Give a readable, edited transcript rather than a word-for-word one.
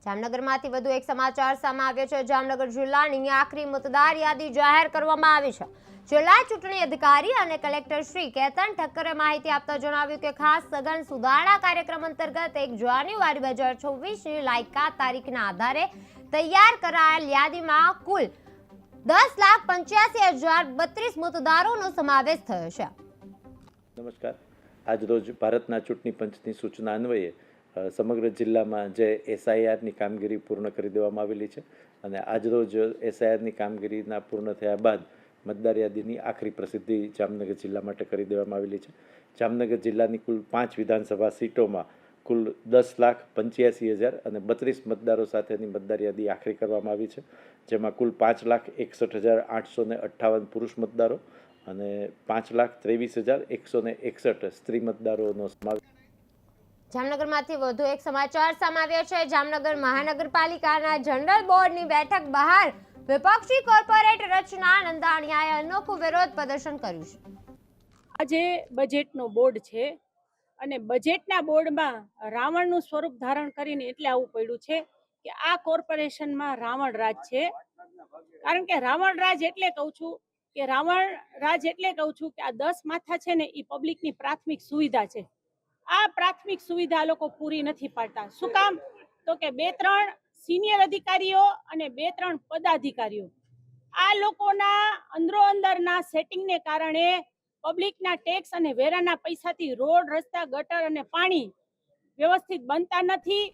જામનગરમાંથી વધુ એક સમાચાર સામે આવ્યો છે। જામનગર જિલ્લાની આખરી મતદાર યાદી જાહેર કરવામાં આવી છે। જિલ્લા ચૂંટણી અધિકારી અને કલેક્ટર શ્રી કેતન ઠક્કરે માહિતી આપતા જણાવ્યું કે ખાસ સઘન સુધારણા કાર્યક્રમ અંતર્ગત 1 જાન્યુઆરી 2024ની લાયકાત તારીખના આધારે તૈયાર કરાયેલ યાદીમાં કુલ 10,85,032 મતદારોનો સમાવેશ થયો છે। નમસ્કાર। આજરોજ ભારતના ચૂંટણી પંચની સૂચના અન્વયે સમગ્ર જિલ્લામાં જે એસઆઈઆરની કામગીરી પૂર્ણ કરી દેવામાં આવેલી છે અને આજરોજ એસઆઈઆરની કામગીરીના પૂર્ણ થયા બાદ મતદાર યાદીની આખરી પ્રસિદ્ધિ જામનગર જિલ્લા માટે કરી દેવામાં આવેલી છે। જામનગર જિલ્લાની કુલ 5 વિધાનસભા સીટોમાં કુલ 10,85,000 અને 32 મતદારો સાથેની મતદાર યાદી આખરી કરવામાં આવી છે, જેમાં કુલ 5,61,858 પુરુષ મતદારો અને 5,23,161 સ્ત્રી મતદારોનો સમાવેશ। જામનગરમાંથી વધુ એક સમાચાર સામે આવ્યો છે। જામનગર મહાનગરપાલિકાના જનરલ બોર્ડની બેઠક બહાર વિપક્ષી કોર્પોરેટ રચના નંદાણીયાએ અનોખું વિરોધ પ્રદર્શન કર્યું છે। આજે બજેટનો બોર્ડ છે અને બજેટના બોર્ડમાં રાવણનું સ્વરૂપ ધારણ કરીને એટલે આવું પડ્યું છે કે આ કોર્પોરેશનમાં રાવણ રાજ છે। કારણ કે રાવણ રાજ એટલે કહું છું કે આ 10 માથા છે ને એ પબ્લિકની પ્રાથમિક સુવિધા છે। આ પ્રાથમિક સુવિધા લોકો પૂરી નથી પાડતા। શું કામ? તો કે 2-3 સિનિયર અધિકારીઓ અને 2-3 પદાધિકારીઓ આ લોકોના અંદરોઅંદરના સેટિંગને કારણે પબ્લિકના ટેક્સ અને વેરાના પૈસાથી રોડ, રસ્તા, ગટર અને પાણી વ્યવસ્થિત બનતા નથી।